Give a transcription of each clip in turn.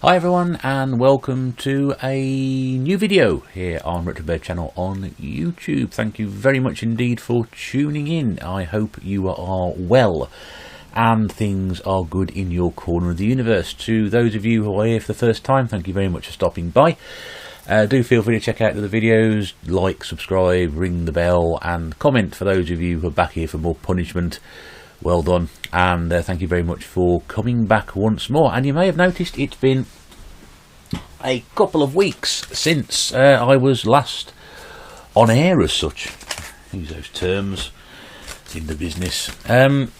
Hi everyone, and welcome to a new video here on RetroBird channel on YouTube. Thank you very much indeed for tuning in. I hope you are well and things are good in your corner of the universe. To those of you who are here for the first time, thank you very much for stopping by. Do feel free to check out the other videos, like, subscribe, ring the bell and comment for those of you who are back here for more punishment. Well done, and thank you very much for coming back once more. And you may have noticed it's been a couple of weeks since I was last on air as such. Use those terms in the business.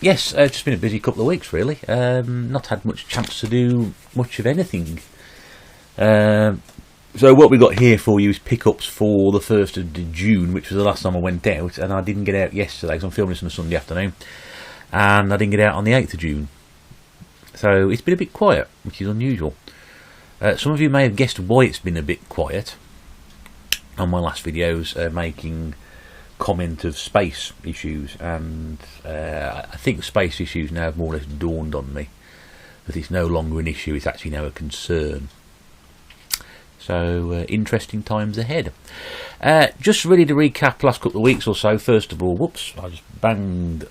Yes, it's just been a busy couple of weeks really. Not had much chance to do much of anything. So what we got here for you is pickups for the 1st of June, which was the last time I went out, and I didn't get out yesterday because I'm filming this on a Sunday afternoon. And I didn't get out on the 8th of June, so it's been a bit quiet, which is unusual. Some of you may have guessed why it's been a bit quiet on my last videos, making comment of space issues, and I think space issues now have more or less dawned on me that it's no longer an issue, it's actually now a concern. So interesting times ahead. Just really to recap last couple of weeks or so. First of all, whoops, I just banged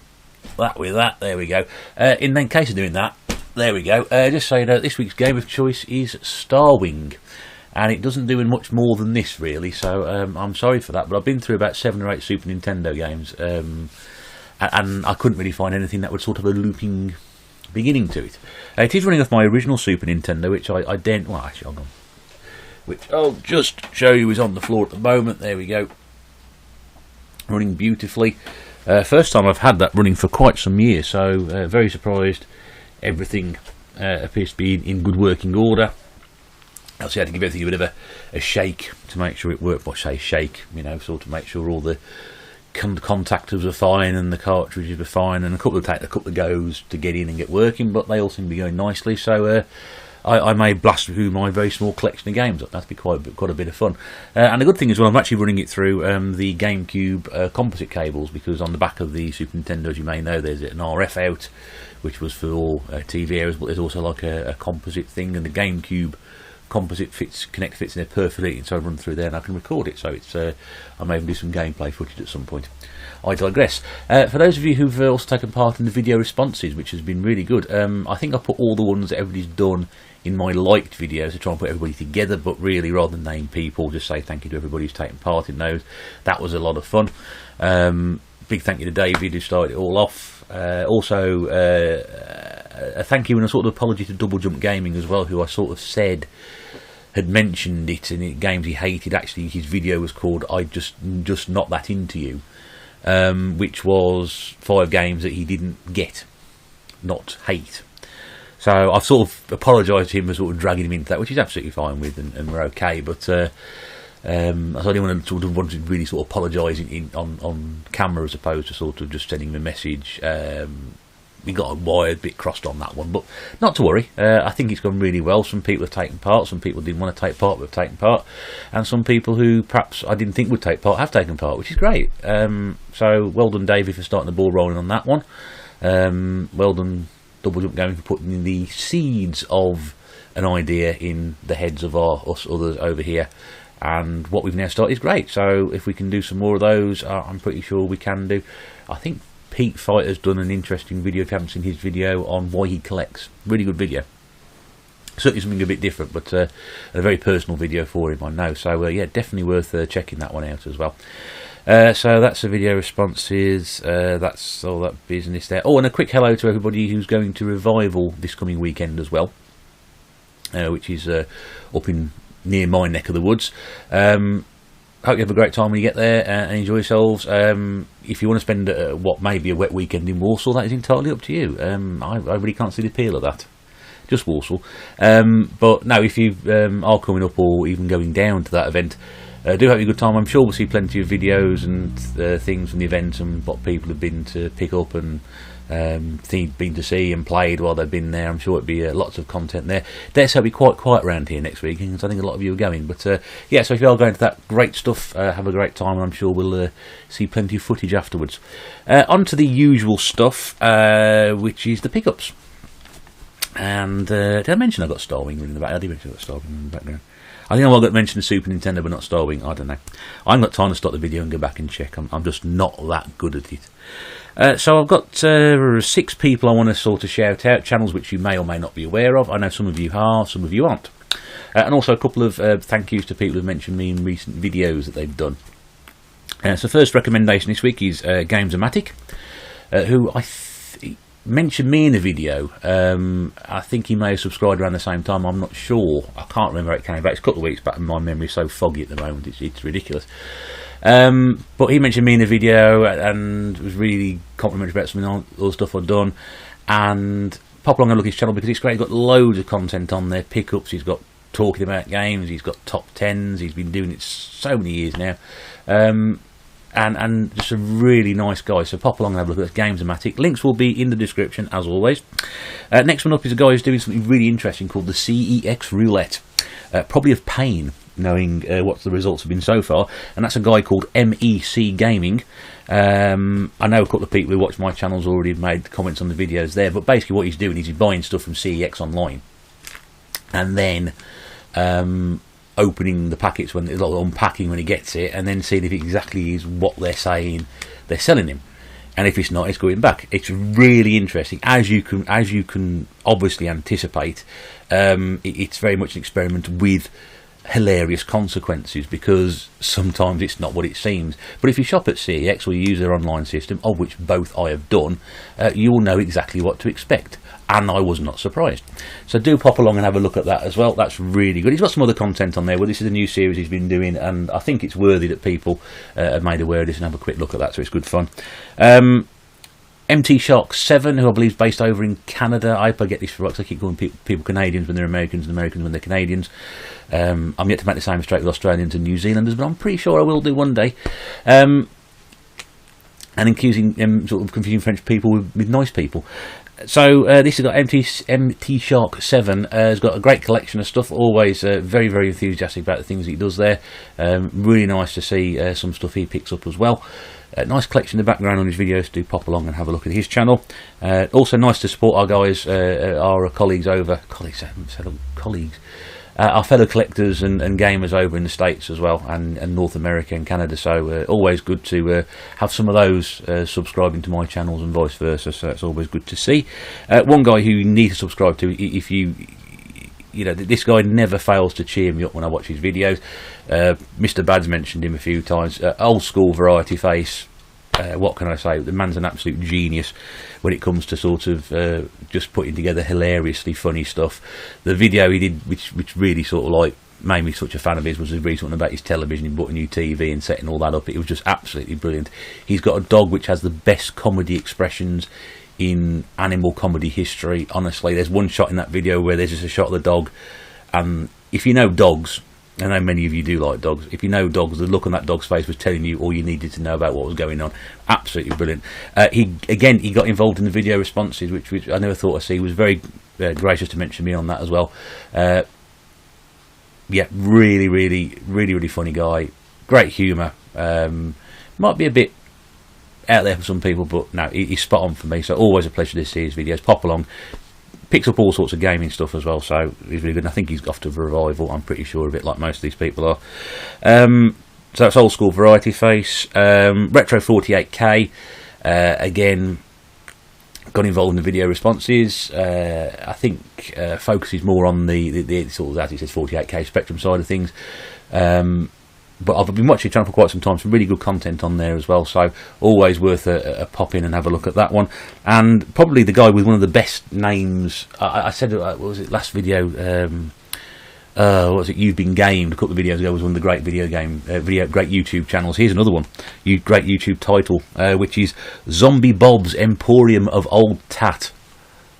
that with that, there we go. In case of doing that, there we go. Just so you know, this week's game of choice is Starwing, and it doesn't do much more than this really, so I'm sorry for that, but I've been through about 7 or 8 Super Nintendo games, and I couldn't really find anything that would sort of a looping beginning to it. It is running off my original Super Nintendo, which I didn't, well actually hold on, which I'll just show you is on the floor at the moment, there we go. Running beautifully. First time I've had that running for quite some years, so very surprised. Everything appears to be in good working order. Obviously I had to give everything a bit of a shake to make sure it worked. Well, say shake, you know, sort of make sure all the contactors were fine and the cartridges were fine, and a couple of goes to get in and get working, but they all seem to be going nicely, so I may blast through my very small collection of games. That'd be quite a bit of fun. And the good thing is, well, I'm actually running it through the GameCube composite cables, because on the back of the Super Nintendo, as you may know, there's an RF out, which was for all TV areas, but there's also like a composite thing, and the GameCube composite connector fits in there perfectly, and so I run through there and I can record it. So it's I may even do some gameplay footage at some point. I digress. For those of you who've also taken part in the video responses, which has been really good, I think I put all the ones that everybody's done in my liked videos to try and put everybody together, but really rather than name people, just say thank you to everybody who's taken part in those. That was a lot of fun. Big thank you to David who started it all off. Also a thank you and a sort of apology to Double Jump Gaming as well, who I sort of said had mentioned it in games he hated. Actually his video was called I just Not That Into You, which was 5 games that he didn't get, not hate. So I've sort of apologised to him for sort of dragging him into that, which he's absolutely fine with, and we're okay. But so I didn't want to really sort of apologise on camera as opposed to sort of just sending him a message. We got a wired bit crossed on that one, but not to worry. I think it's gone really well. Some people have taken part, some people didn't want to take part but have taken part, and some people who perhaps I didn't think would take part have taken part, which is great. So well done, David, for starting the ball rolling on that one. Well done, Double Jump Gaming, for putting in the seeds of an idea in the heads of us others over here, and what we've now started is great. So if we can do some more of those, I'm pretty sure we can do. I think Pete Fighter's done an interesting video, if you haven't seen his video, on why he collects. Really good video. Certainly something a bit different, but a very personal video for him, I know. So yeah, definitely worth checking that one out as well. So that's the video responses, that's all that business there. Oh, and a quick hello to everybody who's going to Revival this coming weekend as well, which is up in near my neck of the woods. Hope you have a great time when you get there and enjoy yourselves. If you want to spend what may be a wet weekend in Warsaw, that is entirely up to you. I really can't see the appeal of that. Just Warsaw. But no, if you are coming up or even going down to that event, do have a good time. I'm sure we'll see plenty of videos and things from the event and what people have been to pick up and been to see and played while they've been there. I'm sure it'll be lots of content there. Let's hope it'll be quite quiet around here next week, because I think a lot of you are going. But yeah, so if you are going to that, great stuff. Have a great time, and I'm sure we'll see plenty of footage afterwards. On to the usual stuff, which is the pickups. And did I mention I got Starwing in the background? I did mention I got Starwing in the background. I think I got mentioned Super Nintendo but not Starwing. I don't know. I haven't got time to stop the video and go back and check. I'm just not that good at it. So I've got 6 people I want to sort of shout out, channels which you may or may not be aware of. I know some of you are, some of you aren't. And also a couple of thank yous to people who've mentioned me in recent videos that they've done. So first recommendation this week is Games-O-Matic, who mentioned me in a video. I think he may have subscribed around the same time. I'm not sure. I can't remember how it came back. It's a couple of weeks back and my memory's so foggy at the moment. It's ridiculous. But he mentioned me in the video and was really complimentary about some of the other stuff I've done. And pop along and look at his channel because it's great. He's got loads of content on there, pickups. He's got talking about games. He's got top 10s. He's been doing it so many years now. And just a really nice guy. So pop along and have a look at Games-O-Matic. Links will be in the description as always. Next one up is a guy who's doing something really interesting called the CEX Roulette. Probably of pain, knowing what the results have been so far. And that's a guy called MEC Gaming. I know a couple of people who watch my channels already have made comments on the videos there. But basically what he's doing is he's buying stuff from CEX online. And then opening the packets when they're unpacking when he gets it, and then seeing if it exactly is what they're saying they're selling him, and if it's not, it's going back. It's really interesting, as you can obviously anticipate. It's very much an experiment with hilarious consequences, because sometimes it's not what it seems. But if you shop at CEX or you use their online system, of which both I have done, you will know exactly what to expect. And I was not surprised. So do pop along and have a look at that as well. That's really good. He's got some other content on there. Well, this is a new series he's been doing, and I think it's worthy that people are made aware of this and have a quick look at that, so it's good fun. MT Shark 7, who I believe is based over in Canada. I hope I get this right, because I keep calling people Canadians when they're Americans and Americans when they're Canadians. I'm yet to make the same mistake with Australians and New Zealanders, but I'm pretty sure I will do one day. And accusing sort of confusing French people with nice people. So this has got MT Shark 7. Has got a great collection of stuff. Always very, very enthusiastic about the things he does there. Really nice to see some stuff he picks up as well. Nice collection in the background on his videos. Do pop along and have a look at his channel. Also nice to support our guys, our colleagues, our fellow collectors and gamers over in the States as well, and North America and Canada. So always good to have some of those subscribing to my channels and vice versa. So it's always good to see. One guy who you need to subscribe to, if you know, this guy never fails to cheer me up when I watch his videos. Mr. Bad's mentioned him a few times. Old school variety face. What can I say? The man's an absolute genius when it comes to sort of just putting together hilariously funny stuff. The video he did, which really sort of like made me such a fan of his, was the recent one about his television. He bought a new TV and setting all that up. It was just absolutely brilliant. He's got a dog which has the best comedy expressions in animal comedy history. Honestly, there's one shot in that video where there's just a shot of the dog, and if you know dogs, I know many of you do like dogs. If you know dogs, the look on that dog's face was telling you all you needed to know about what was going on. Absolutely brilliant. He got involved in the video responses, which I never thought I'd see. He was very gracious to mention me on that as well. Yeah, really funny guy. Great humour. Might be a bit out there for some people, but no, he's spot on for me. So always a pleasure to see his videos. Pop along. Picks up all sorts of gaming stuff as well, so he's really good. And I think he's off to a revival, I'm pretty sure of it, like most of these people are. So that's old school variety face. Retro 48K, again, got involved in the video responses. I think focuses more on the sort of, as it says, 48K Spectrum side of things. But I've been watching the channel for quite some time, some really good content on there as well, so always worth a pop in and have a look at that one. And probably the guy with one of the best names, I said, what was it, last video, what was it, You've Been Gamed, a couple of videos ago, was one of the great great YouTube channels. Here's another one, great YouTube title, which is Zombie Bob's Emporium of Old Tat.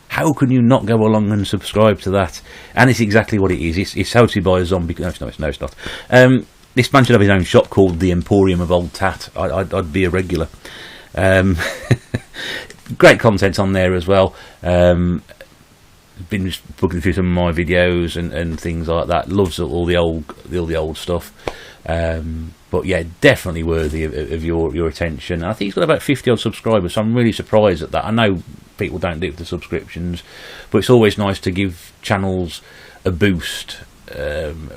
How can you not go along and subscribe to that? And it's exactly what it is. It's hosted by a zombie, no it's not. This man should have his own shop called the Emporium of Old Tat. I'd be a regular. Great content on there as well. Been looking through some of my videos and things like that. Loves all the old stuff. But yeah, definitely worthy of your attention. I think he's got about 50 odd subscribers, so I'm really surprised at that. I know people don't do it for the subscriptions, but it's always nice to give channels a boost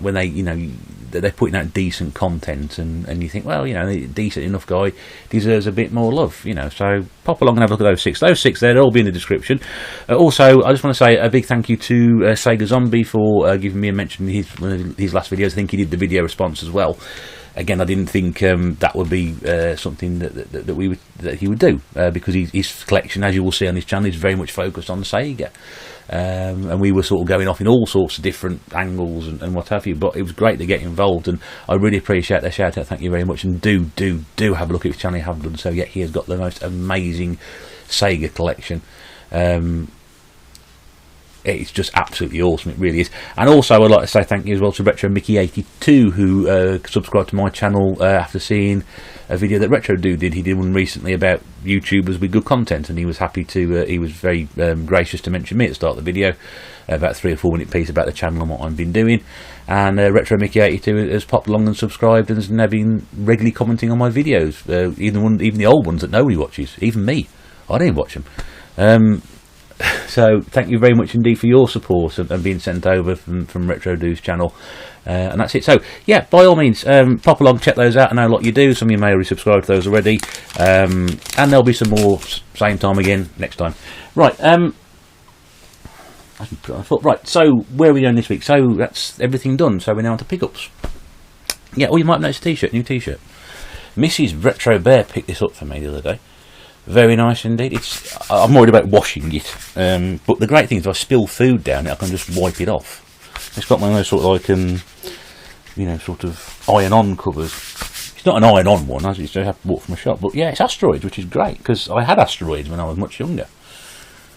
when they, you know, they're putting out decent content, and you think, well, you know, a decent enough guy deserves a bit more love, you know. So pop along and have a look at those six. Those six there, they'll all be in the description. Also, I just want to say a big thank you to Sega Zombie for giving me a mention in one of his last videos. I think he did the video response as well. Again, I didn't think that would be something that he would do, because his collection, as you will see on his channel, is very much focused on Sega. And we were sort of going off in all sorts of different angles and what have you, but it was great to get involved, and I really appreciate their shout out. Thank you very much, and do have a look at his channel if you haven't done so yet. He has got the most amazing Sega collection. It's just absolutely awesome, it really is. And also I'd like to say thank you as well to Retro Mickey 82, who subscribed to my channel after seeing a video that Retro Dude did. He did one recently about YouTubers with good content, and he was happy to, he was very gracious to mention me at the start of the video, about a 3 or 4 minute piece about the channel and what I've been doing. And Retro Mickey 82 has popped along and subscribed, and has now been regularly commenting on my videos, even the old ones that nobody watches, even me. I don't even watch them. So thank you very much indeed for your support and being sent over from Retro Dude's channel, and that's it. So yeah, by all means, pop along, check those out. I know a lot you do. Some of you may already subscribe to those already, and there'll be some more same time again next time. Right, right. So where are we going this week? So that's everything done. So we're now on to pickups. Yeah, you might have noticed a t-shirt, new t-shirt. Mrs. Retro Bear picked this up for me the other day. Very nice indeed. I'm worried about washing it, but the great thing is if I spill food down it, I can just wipe it off. It's got one of those sort of like, you know, sort of iron-on covers. It's not an iron-on one, as it's I have bought from a shop, but yeah, it's asteroids, which is great, because I had asteroids when I was much younger.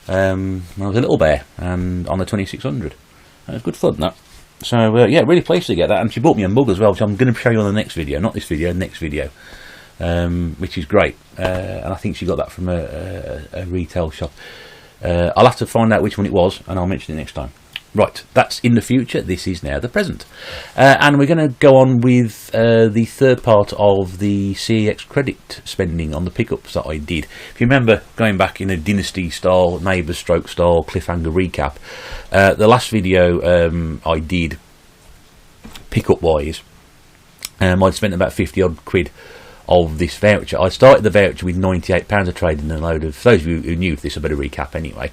When I was a little bear, on the 2600. It was good fun, that. So yeah, really pleased to get that, and she bought me a mug as well, which I'm going to show you on the next video. Not this video, next video. Which is great, and I think she got that from a retail shop. I'll have to find out which one it was, and I'll mention it next time. Right, that's in the future. This is now the present, and we're going to go on with the third part of the CEX credit spending on the pickups that I did. If you remember, going back in a dynasty style, neighbours stroke style cliffhanger recap, the last video I did pickup wise, I'd spent about 50 odd quid of this voucher. I started the voucher with £98. I traded in a load of, for those of you who knew this, I better recap anyway.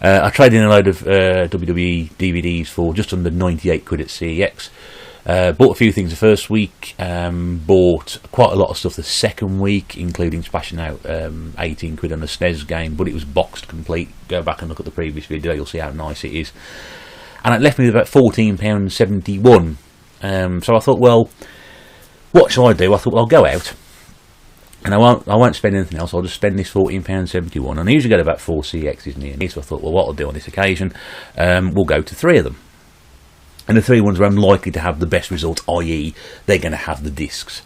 I traded in a load of WWE DVDs for just under 98 quid at CEX. Bought a few things the first week, bought quite a lot of stuff the second week, including splashing out 18 quid on a SNES game, but it was boxed complete. Go back and look at the previous video, you'll see how nice it is. And it left me with about £14.71. So I thought, well, what shall I do? I thought, well, I'll go out, and I won't spend anything else. I'll just spend this £14.71, and I usually get about 4 CXs near me. So I thought, well, what I'll do on this occasion, we'll go to 3 of them, and the 3 ones where I'm likely to have the best results, i.e., they're going to have the discs,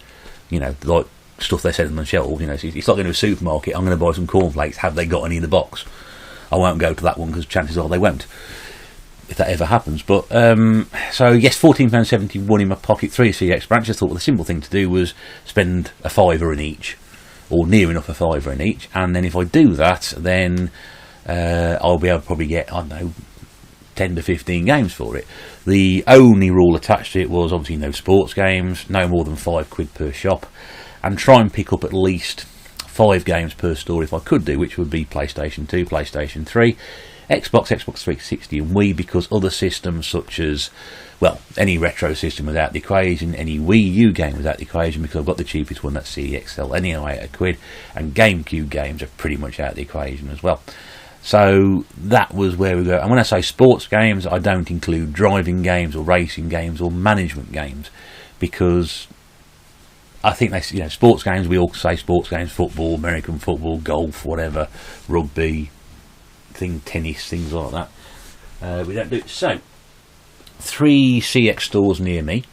you know, like stuff they're selling on the shelves. You know, so it's like going to a supermarket. I'm going to buy some cornflakes. Have they got any in the box? I won't go to that one because chances are they won't, if that ever happens. But so yes, £14.71 in my pocket, 3 CX branches. I thought, well, the simple thing to do was spend a £5 in each, or near enough a £5 in each, and then if I do that, then I'll be able to probably get, I don't know, 10 to 15 games for it. The only rule attached to it was obviously no sports games, no more than 5 quid per shop, and try and pick up at least 5 games per store if I could do, which would be PlayStation 2, PlayStation 3, Xbox, Xbox 360 and Wii, because other systems such as, well, any retro system was out the equation, any Wii U game was out the equation, because I've got the cheapest one, that's CEXL, anyway at £1, and GameCube games are pretty much out the equation as well. So that was where we go. And when I say sports games, I don't include driving games or racing games or management games, because I think they, you know, sports games, we all say sports games, football, American football, golf, whatever, rugby, tennis, things like that. We don't do it. So 3 CX stores near me,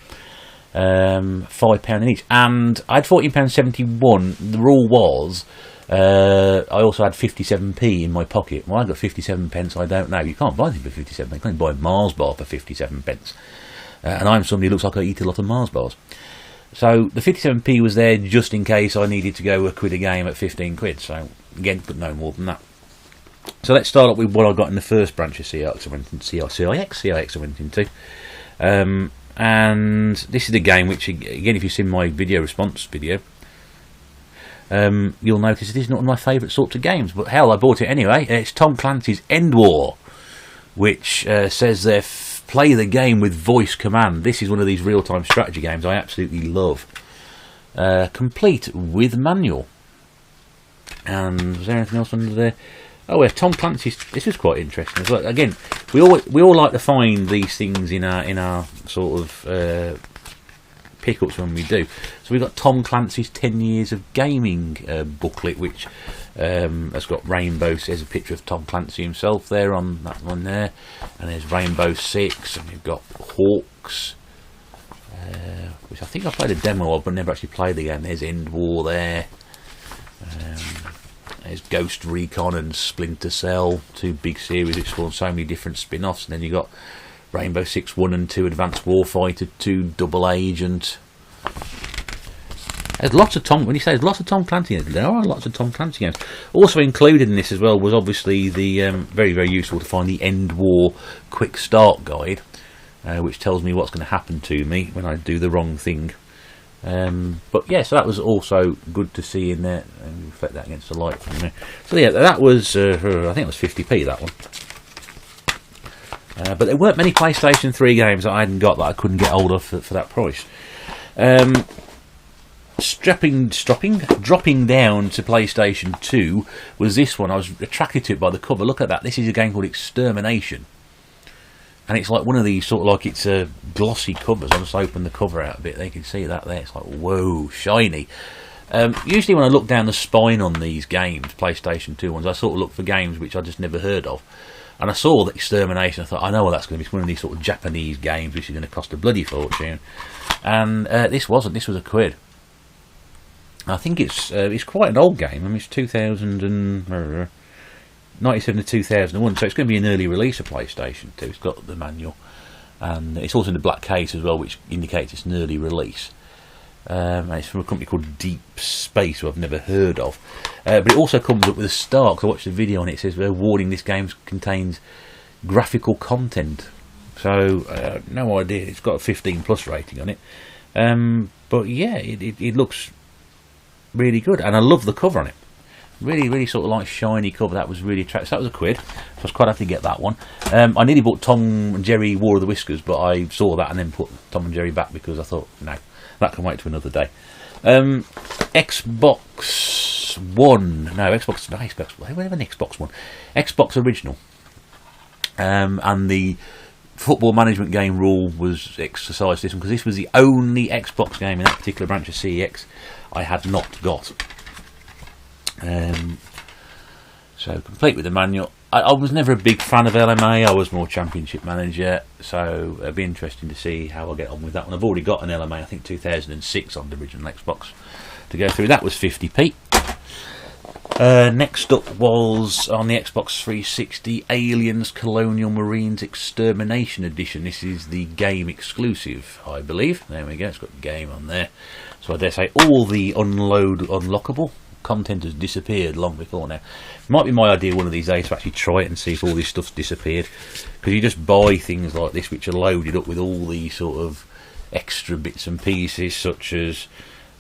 £5 in each, and I had £14.71. The rule was I also had 57p in my pocket. Well, I got 57 pence. I don't know. You can't buy anything for 57 pence. You can't buy a Mars bar for 57 pence. And I'm somebody who looks like I eat a lot of Mars bars. So the 57p was there just in case I needed to go £1 a game at 15 quid. So again, but no more than that. So let's start up with what I got in the first branch of CIX I went into. And this is a game which, again, if you've seen my video response video, you'll notice it is not one of my favourite sorts of games, but hell, I bought it anyway. It's Tom Clancy's End War, which says there, play the game with voice command. This is one of these real-time strategy games I absolutely love. Complete with manual. And was there anything else under there? Oh, yeah, Tom Clancy's. This was quite interesting as well. Again, we all like to find these things in our sort of pickups when we do. So we've got Tom Clancy's 10 Years of Gaming booklet, which has got Rainbow. There's a picture of Tom Clancy himself there on that one there, and there's Rainbow Six, and we've got Hawks, which I think I played a demo of, but never actually played the game. There's End War there. There's Ghost Recon and Splinter Cell, two big series which spawned so many different spin-offs, and then you got Rainbow Six 1 and 2, Advanced Warfighter 2, Double Agent. There's lots of Tom. When you say there's lots of Tom Clancy in it, there are lots of Tom Clancy games. Also included in this as well was obviously the very, very useful to find the End War Quick Start Guide, which tells me what's going to happen to me when I do the wrong thing. But yeah, so that was also good to see in there, and reflect that against the light from there. So yeah, that was I think it was 50p, that one. But there weren't many PlayStation 3 games that I hadn't got that I couldn't get hold of for that price. Dropping down to PlayStation 2 was this one. I was attracted to it by the cover. Look at that. This is a game called Extermination. And it's like one of these sort of like, it's a glossy covers. I'll just open the cover out a bit. They can see that there. It's like, whoa, shiny. Usually when I look down the spine on these games, PlayStation 2 ones, I sort of look for games which I just never heard of. And I saw the Extermination. I thought, I know what that's going to be. It's one of these sort of Japanese games which is going to cost a bloody fortune. And this wasn't. This was £1. I think it's quite an old game. I mean, it's 97 to 2001, so it's going to be an early release of PlayStation 2. It's got the manual, and it's also in the black case as well, which indicates it's an early release. And it's from a company called Deep Space, who I've never heard of. But it also comes up with a star, because I watched the video and it says, warning, this game contains graphical content. So, no idea. It's got a 15+ rating on it. But yeah, it looks really good, and I love the cover on it. Really, really sort of like shiny cover. That was really attractive. So that was £1, so I was quite happy to get that one. I nearly bought Tom and Jerry War of the Whiskers, but I saw that and then put Tom and Jerry back because I thought, no, that can wait to another day. Xbox One. No, Xbox. They have an Xbox One. Xbox Original. And the football management game rule was exercised this one, because this was the only Xbox game in that particular branch of CEX I had not got. So complete with the manual. I was never a big fan of LMA. I was more Championship Manager, so it'd be interesting to see how I get on with that one. I've already got an LMA, I think 2006 on the original Xbox to go through. That was 50p. Next up was on the Xbox 360, Aliens Colonial Marines Extermination Edition. This is the game exclusive, I believe. There we go, it's got game on there. So I dare say all the unlockable content has disappeared long before now. It might be my idea one of these days to actually try it and see if all this stuff's disappeared, because you just buy things like this which are loaded up with all these sort of extra bits and pieces, such as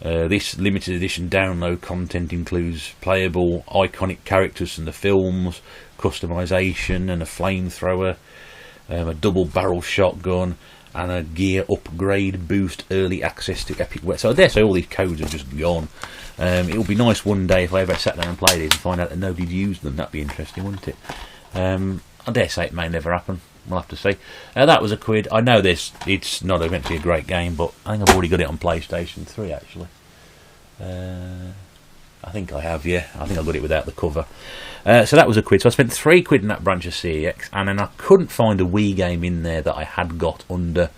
this limited edition download content includes playable iconic characters from the films, customization and a flamethrower, a double barrel shotgun, and a gear upgrade boost, early access to epic weapons. So I dare say all these codes are just gone. It would be nice one day if I ever sat down and played these and find out that nobody'd used them. That'd be interesting, wouldn't it? I dare say it may never happen. We'll have to see. That was £1. I know it's not meant to be a great game, but I think I've already got it on PlayStation 3 actually. I think I have, yeah. I think I got it without the cover. So that was £1. So I spent £3 in that branch of CEX, and then I couldn't find a Wii game in there that I had got under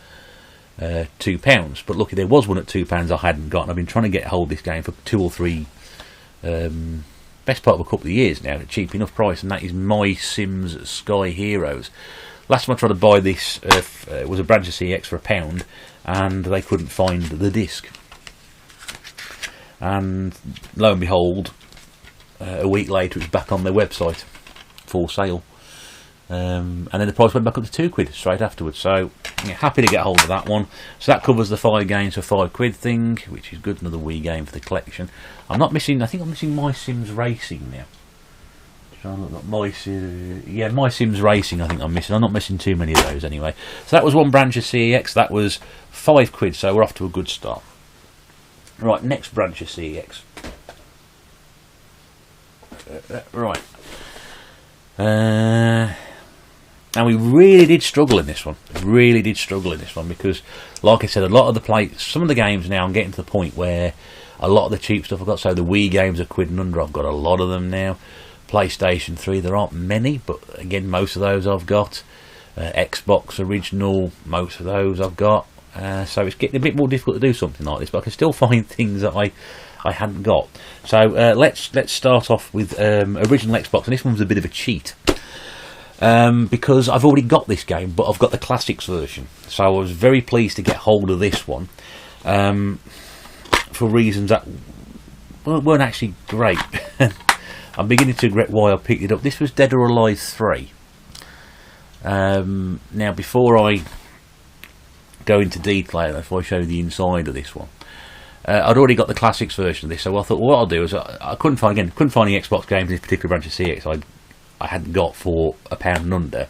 £2. But lucky there was one at £2 I hadn't got, and I've been trying to get hold of this game for 2 or 3 best part of a couple of years now at a cheap enough price, and that is My Sims Sky Heroes. Last time I tried to buy this, it was a branch of CEX for £1, and they couldn't find the disc. And lo and behold, a week later it's back on their website. for sale. And then the price went back up to £2 straight afterwards. So yeah, happy to get hold of that one. So that covers the 5 games for £5 thing, which is good. Another Wii game for the collection. I'm not missing. I think I'm missing My Sims Racing now. Trying to look at My Sims Racing. I think I'm missing. I'm not missing too many of those anyway. So that was one branch of CEX. That was £5. So we're off to a good start. Right, next branch of CEX. Right. And we really did struggle in this one. Because, like I said, a lot of some of the games now, I'm getting to the point where a lot of the cheap stuff I've got. So the Wii games are £1 and under. I've got a lot of them now. PlayStation 3, there aren't many, but again, most of those I've got. Xbox original, most of those I've got. So it's getting a bit more difficult to do something like this, but I can still find things that I hadn't got. So let's start off with original Xbox, and this one was a bit of a cheat. Because I've already got this game, but I've got the classics version. So I was very pleased to get hold of this one for reasons that weren't actually great. I'm beginning to regret why I picked it up. This was Dead or Alive 3. Now, before I go into detail, if I show the inside of this one, I'd already got the classics version of this, so I thought, well, what I'll do is I couldn't find any Xbox games in this particular branch of CX I hadn't got for £1 and under.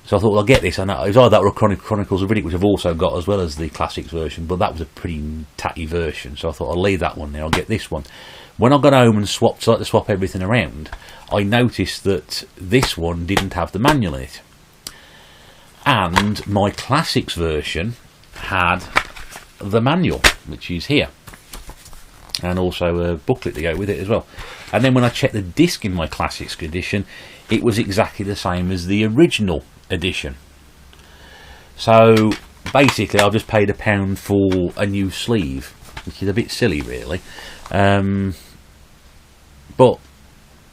So I thought, well, I'll get this. And it was either that or Chronicles of Riddick, which I've also got as well as the classics version, but that was a pretty tatty version. So I thought, I'll leave that one there. I'll get this one. When I got home and started to swap everything around, I noticed that this one didn't have the manual in it. And my classics version had the manual, which is here. And also a booklet to go with it as well. And then when I checked the disc in my classics edition, it was exactly the same as the original edition. So basically I've just paid £1 for a new sleeve, which is a bit silly really. But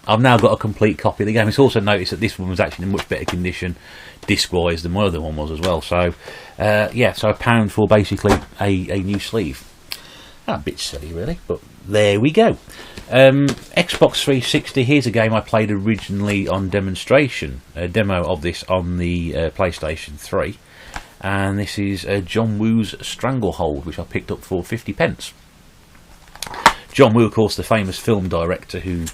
I've now got a complete copy of the game. It's also noticed that this one was actually in much better condition disc-wise than my other one was as well. So yeah, so £1 for basically a new sleeve. A bit silly really, but there we go. Xbox 360, here's a game I played originally on demonstration, a demo of this on the PlayStation 3, and this is John Woo's Stranglehold, which I picked up for 50p. John Woo, of course, the famous film director who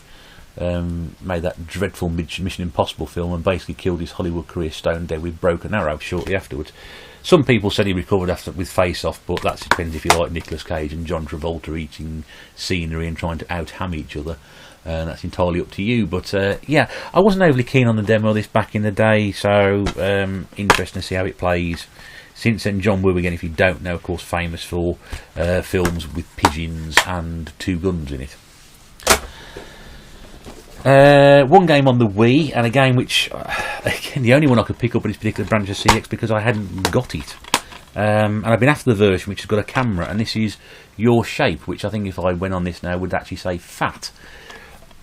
made that dreadful Mission Impossible film and basically killed his Hollywood career stone dead with Broken Arrow shortly afterwards. Some people said he recovered after with Face Off, but that depends if you like Nicolas Cage and John Travolta eating scenery and trying to out-ham each other. That's entirely up to you. But yeah, I wasn't overly keen on the demo of this back in the day, so interesting to see how it plays. Since then, John Woo, again, if you don't know, of course, famous for films with pigeons and 2 guns in it. One game on the Wii, and a game which, again, the only one I could pick up in this particular branch of CX because I hadn't got it. And I've been after the version which has got a camera, and this is Your Shape, which I think if I went on this now would actually say fat.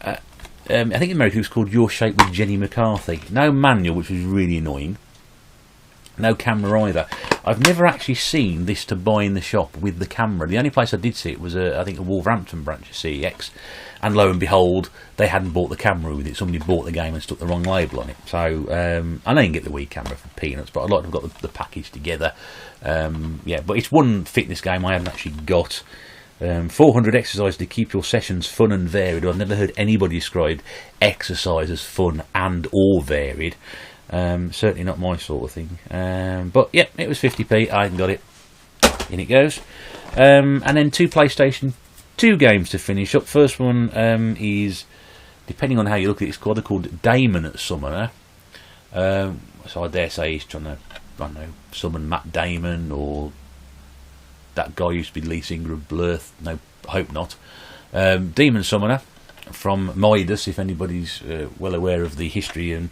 I think in America it was called Your Shape with Jenny McCarthy. No manual, which was really annoying. No camera either. I've never actually seen this to buy in the shop with the camera. The only place I did see it was, I think, a Wolverhampton branch of CEX. And lo and behold, they hadn't bought the camera with it. Somebody bought the game and stuck the wrong label on it. So, I know you can get the Wii camera for peanuts, but I'd like to have got the package together. Yeah, but it's one fitness game I haven't actually got. 400 exercises to keep your sessions fun and varied. I've never heard anybody describe exercise as fun and or varied. Certainly not my sort of thing. But yeah, it was 50p. I hadn't got it. In it goes. And then 2 PlayStation 2 games to finish up. First one is, depending on how you look at it, it's called Damon Summoner. So I dare say he's trying to, I don't know, summon Matt Damon, or that guy who used to be lead singer of Blur. No, I hope not. Demon Summoner from Midas, if anybody's well aware of the history and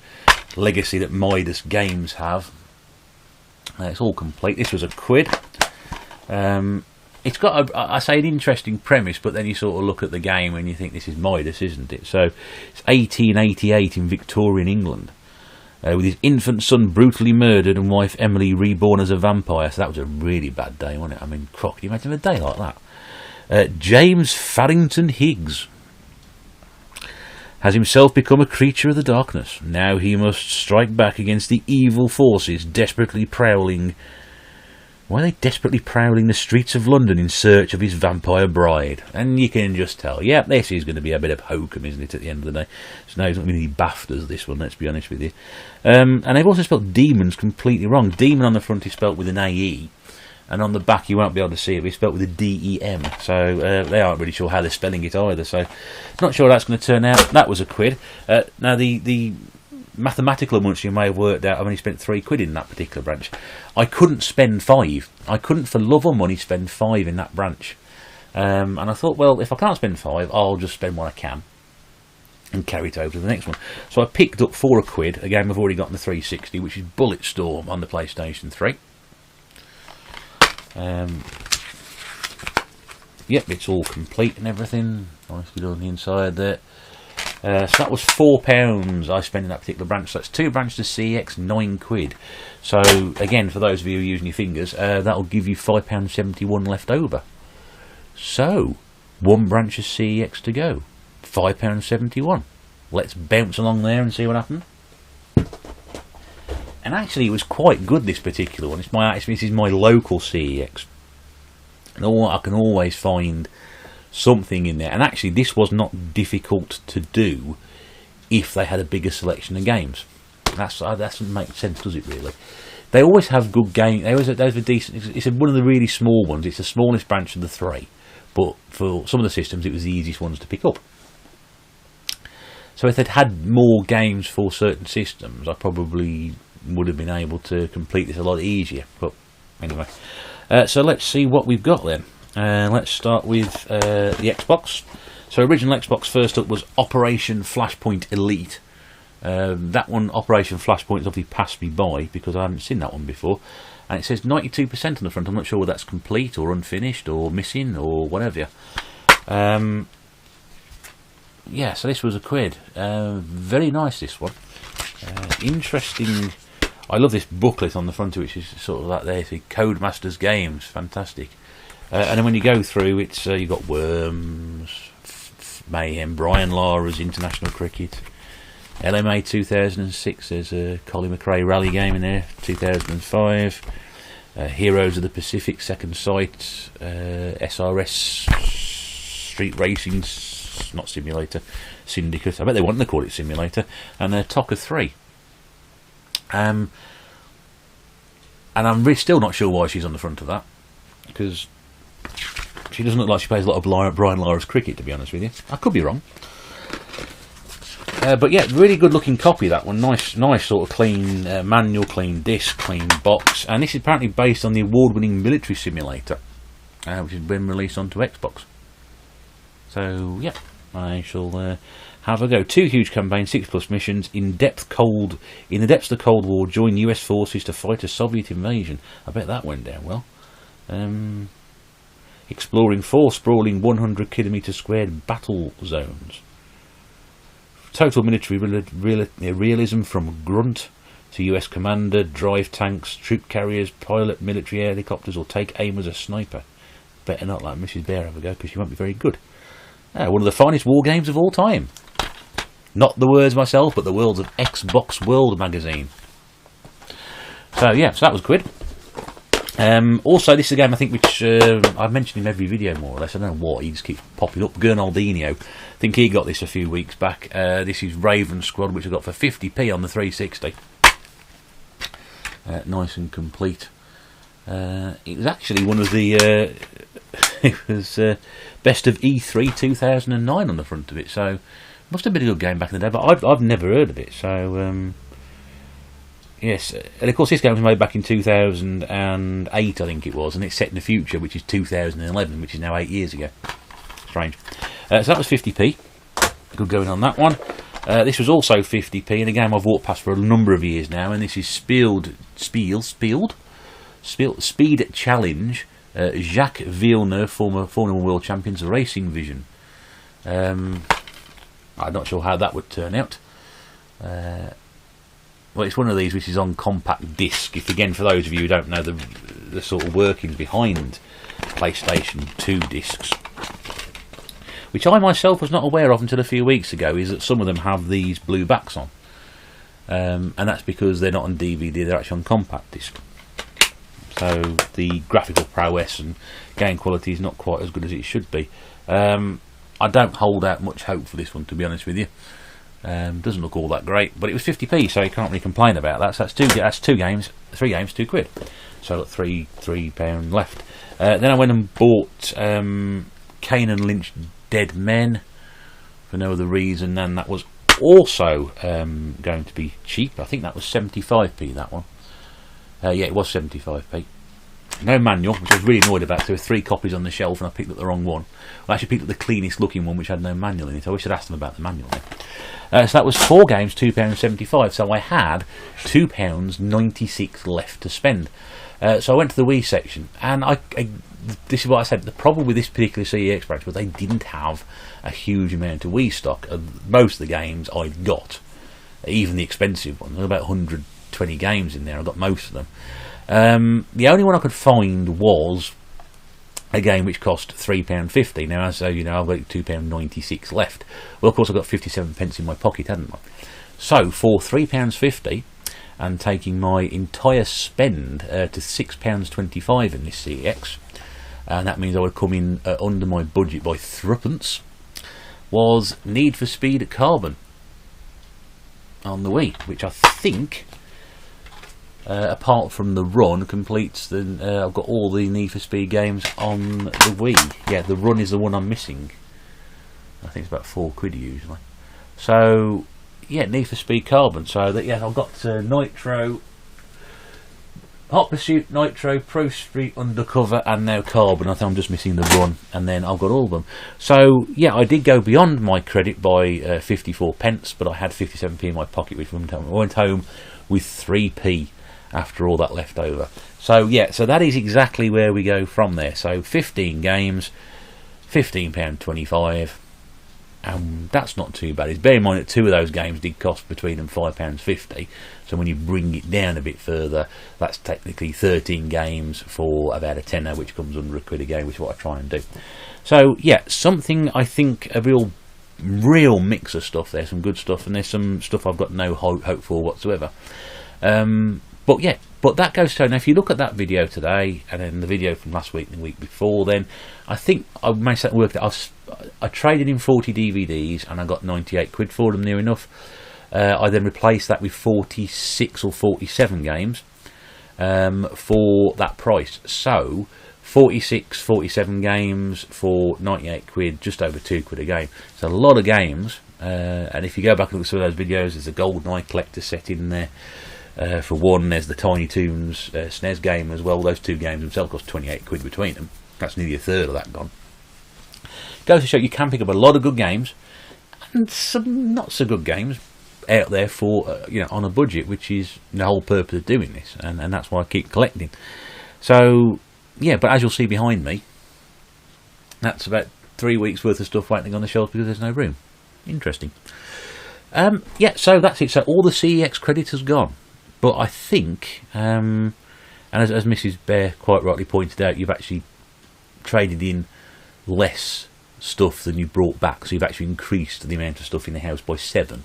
legacy that Midas games have. It's all complete. This was £1. It's got, I say, an interesting premise, but then you sort of look at the game and you think this is Midas, isn't it? So it's 1888 in Victorian England, with his infant son brutally murdered and wife Emily reborn as a vampire. So that was a really bad day, wasn't it? I mean, croc, can you imagine a day like that? James Farrington Higgs. has himself become a creature of the darkness. Now he must strike back against the evil forces desperately prowling... Why are they desperately prowling the streets of London in search of his vampire bride? And you can just tell, yeah, this is going to be a bit of hokum, isn't it, at the end of the day? So now he's not going to be BAFTAs, this one, let's be honest with you. And they've also spelled demons completely wrong. Demon on the front is spelt with an AE, and on the back you won't be able to see it, but it's spelt with a DEM. So they aren't really sure how they're spelling it either, so not sure how that's going to turn out. That was a quid. Now the mathematical amounts you may have worked out, I've only spent £3 in that particular branch. I couldn't spend 5. I couldn't for love or money spend 5 in that branch. And I thought, well, if I can't spend 5, I'll just spend what I can and carry it over to the next one. So I picked up for £1, a game I've already got in the 360, which is Bulletstorm on the PlayStation 3. Yep, it's all complete and everything. Nicely done on the inside there. So that was £4 I spent in that particular branch. So that's 2 branches of CEX, £9. So again, for those of you using your fingers, that'll give you £5.71 left over. So 1 branch of CEX to go, £5.71. Let's bounce along there and see what happens. And actually, it was quite good, this particular one. This is my local CEX, and I can always find something in there. And actually, this was not difficult to do if they had a bigger selection of games. That doesn't make sense, does it? Really, they always have good games. They always have a decent. It's one of the really small ones. It's the smallest branch of the 3, but for some of the systems, it was the easiest ones to pick up. So if they'd had more games for certain systems, I probably would have been able to complete this a lot easier. But anyway, so let's see what we've got then. Let's start with the Xbox. So original Xbox first up was Operation Flashpoint Elite. That one, Operation Flashpoint, has obviously passed me by because I haven't seen that one before. And it says 92% on the front. I'm not sure whether that's complete or unfinished or missing or whatever. Yeah, so this was £1. Very nice, this one. Interesting. I love this booklet on the front of it, which is sort of like there. See, Codemasters Games, fantastic. And then when you go through, it's you've got Worms, Mayhem, Brian Lara's International Cricket, LMA 2006. There's a Colin McRae rally game in there. 2005. Heroes of the Pacific, Second Sight, SRS Street Racing, not Simulator, Syndicate. I bet they want to call it Simulator. And TOCA 3. And I'm still not sure why she's on the front of that, because she doesn't look like she plays a lot of Brian Lara's cricket, to be honest with you. I could be wrong. But yeah, really good looking copy, that one. Nice sort of clean manual, clean disc, clean box. And this is apparently based on the award-winning Military Simulator, which has been released onto Xbox. So yeah, I shall have a go. 2 huge campaigns, 6+ missions. In the depths of the Cold War, join US forces to fight a Soviet invasion. I bet that went down well. Exploring 4 sprawling 100km squared battle zones. Total military realism from grunt to US commander, drive tanks, troop carriers, pilot military helicopters, or take aim as a sniper. Better not let Mrs. Bear have a go, because she won't be very good. One of the finest war games of all time. Not the words myself, but the words of Xbox World magazine. So yeah, so that was £1. Also, this is a game I think which I've mentioned in every video more or less. I don't know what, he just keeps popping up. Gernaldinho, I think he got this a few weeks back. This is Raven Squad, which I got for 50p on the 360. Nice and complete. It was actually one of the it was best of E3 2009 on the front of it, so must have been a good game back in the day, but I've never heard of it. So yes, and of course this game was made back in 2008, I think it was, and it's set in the future, which is 2011, which is now 8 years ago. Strange. So that was 50p. Good going on that one. This was also 50p, and a game I've walked past for a number of years now, and this is Speed Challenge. Jacques Villeneuve, former Formula 1 World Champions, Racing Vision. I'm not sure how that would turn out. Well, it's one of these which is on compact disc. If again, for those of you who don't know the sort of workings behind PlayStation 2 discs, which I myself was not aware of until a few weeks ago, is that some of them have these blue backs on. And that's because they're not on DVD, they're actually on compact disc. So the graphical prowess and game quality is not quite as good as it should be. I don't hold out much hope for this one, to be honest with you. Doesn't look all that great, but it was 50p, so you can't really complain about that. So that's three games, £2. So I've got £3 left. Then I went and bought Kane and Lynch Dead Men for no other reason than that was also going to be cheap. I think that was 75p, that one. Yeah, it was 75p. No manual, which I was really annoyed about. There were 3 copies on the shelf and I picked up the wrong one. I actually picked up the cleanest looking one, which had no manual in it. I wish I'd asked them about the manual then. So that was 4 games, £2.75. So I had £2.96 left to spend. So I went to the Wii section, and this is what I said. The problem with this particular CEX branch was they didn't have a huge amount of Wii stock. Most of the games I got, even the expensive ones, there were about 120 games in there. I got most of them. The only one I could find was a game which cost £3.50. Now, as you know, I've got £2.96 left. Well, of course, I've got 57p in my pocket, hadn't I? So, for £3.50, and taking my entire spend to £6.25 in this CEX, and that means I would come in under my budget by threepence, was Need for Speed Carbon on the Wii, which I think, apart from the run, completes the. I've got all the Need for Speed games on the Wii. Yeah, the run is the one I'm missing. I think it's about £4 usually. So yeah, Need for Speed Carbon. So that, yeah, I've got Nitro, Hot Pursuit, Nitro, Pro Street, Undercover, and now Carbon. I think I'm just missing the run, and then I've got all of them. So yeah, I did go beyond my credit by 54p, but I had 57p in my pocket, which I went home with 3p after all that left over. So yeah, so that is exactly where we go from there. So 15 games, £15.25, and that's not too bad. Bear in mind that 2 of those games did cost between them £5.50, so when you bring it down a bit further, that's technically 13 games for about a tenner, which comes under £1 a game, which is what I try and do. So yeah, something, I think, a real mix of stuff there, some good stuff, and there's some stuff I've got no hope for whatsoever. But yeah, but that goes to, now if you look at that video today, and then the video from last week and the week before, then I think I managed to work that. I traded in 40 DVDs and I got £98 for them, near enough. I then replaced that with 46 or 47 games for that price. So 46, 47 games for £98, just over £2 a game. It's a lot of games, and if you go back and look at some of those videos, there's a GoldenEye collector set in there. For one, there's the Tiny Toons SNES game as well. Those 2 games themselves cost £28 between them. That's nearly a third of that gone. Goes to show you can pick up a lot of good games and some not so good games out there for on a budget, which is the whole purpose of doing this, and that's why I keep collecting. So yeah, but as you'll see behind me, that's about 3 weeks worth of stuff waiting on the shelf because there's no room. Interesting. Yeah, so that's it. So all the CEX credit has gone. But I think, and as Mrs. Bear quite rightly pointed out, you've actually traded in less stuff than you brought back. So you've actually increased the amount of stuff in the house by 7,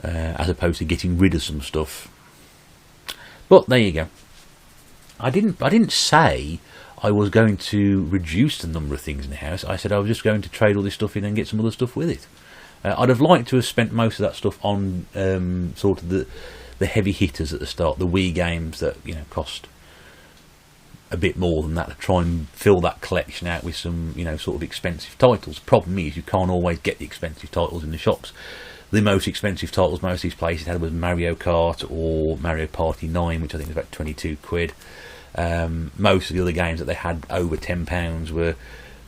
as opposed to getting rid of some stuff. But there you go. I didn't say I was going to reduce the number of things in the house. I said I was just going to trade all this stuff in and get some other stuff with it. I'd have liked to have spent most of that stuff on sort of the heavy hitters at the start, the Wii games that cost a bit more than that, to try and fill that collection out with some sort of expensive titles. The problem is you can't always get the expensive titles in the shops. The most expensive titles most of these places had was Mario Kart or Mario Party 9, which I think was about £22. Most of the other games that they had over £10 were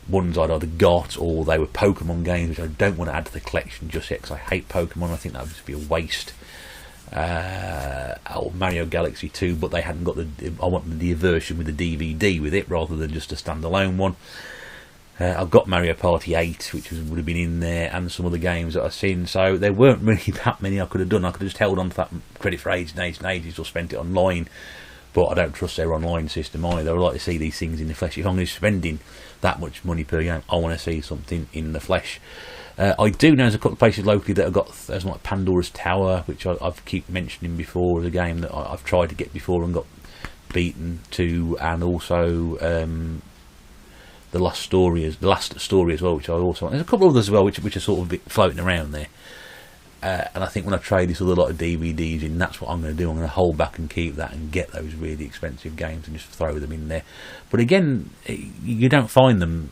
ones I'd either got, or they were Pokemon games, which I don't want to add to the collection just yet because I hate Pokemon. I think that would just be a waste. Or Mario Galaxy 2, but they hadn't got I wanted the version with the DVD with it rather than just a standalone one. I've got Mario Party 8, which would have been in there, and some other games that I've seen, so there weren't really that many I could have done. I could have just held on to that credit for ages and ages and ages, or spent it online but I don't trust their online system either. I like to see these things in the flesh. If I'm going to be spending that much money per game, I want to see something in the flesh. I do know there's a couple of places locally that have got, there's like Pandora's Tower, which I've keep mentioning before, as a game that I've tried to get before and got beaten to, and also the last story as well, which I also, there's a couple of others as well which are sort of floating around there. And I think when I trade this with a lot of DVDs in, that's what I'm going to do. I'm going to hold back and keep that and get those really expensive games and just throw them in there. But again, you don't find them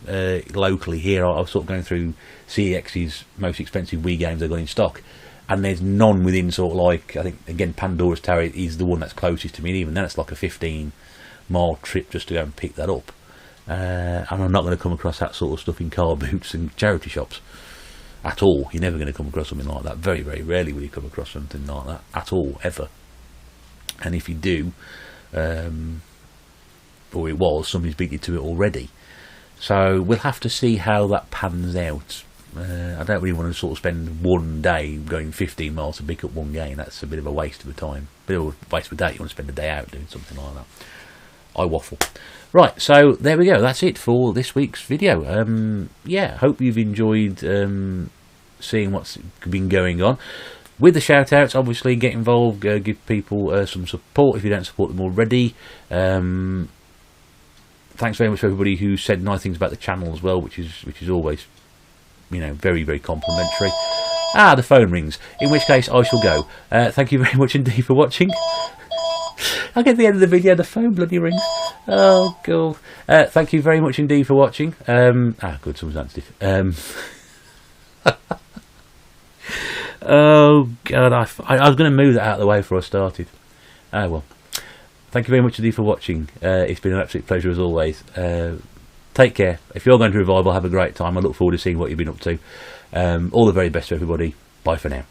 locally here. I was sort of going through CEX's most expensive Wii games they've got in stock, and there's none within sort of like, I think again Pandora's Tower is the one that's closest to me, and even then it's like a 15-mile trip just to go and pick that up. And I'm not going to come across that sort of stuff in car boots and charity shops at all. You're never going to come across something like that. Very, very rarely will you come across something like that at all, ever. And if you do, or it was, somebody's beat you to it already. So we'll have to see how that pans out. I don't really want to sort of spend one day going 15 miles to pick up one game. That's a bit of a waste of a time. A bit of a waste of a day. You want to spend a day out doing something like that. I waffle. Right, so there we go. That's it for this week's video. Yeah, hope you've enjoyed seeing what's been going on. With the shout-outs, obviously, get involved, give people some support if you don't support them already. Thanks very much to everybody who said nice things about the channel as well, which is always, you know, very, very complimentary. Ah, the phone rings, in which case I shall go. Thank you very much indeed for watching. I'll get to the end of the video, the phone bloody rings. Oh, cool. Thank you very much indeed for watching. Good, someone's answered. Oh, God, I was going to move that out of the way before I started. Ah, well. Thank you very much indeed for watching. It's been an absolute pleasure as always. Take care. If you're going to Revival, have a great time. I look forward to seeing what you've been up to. All the very best to everybody. Bye for now.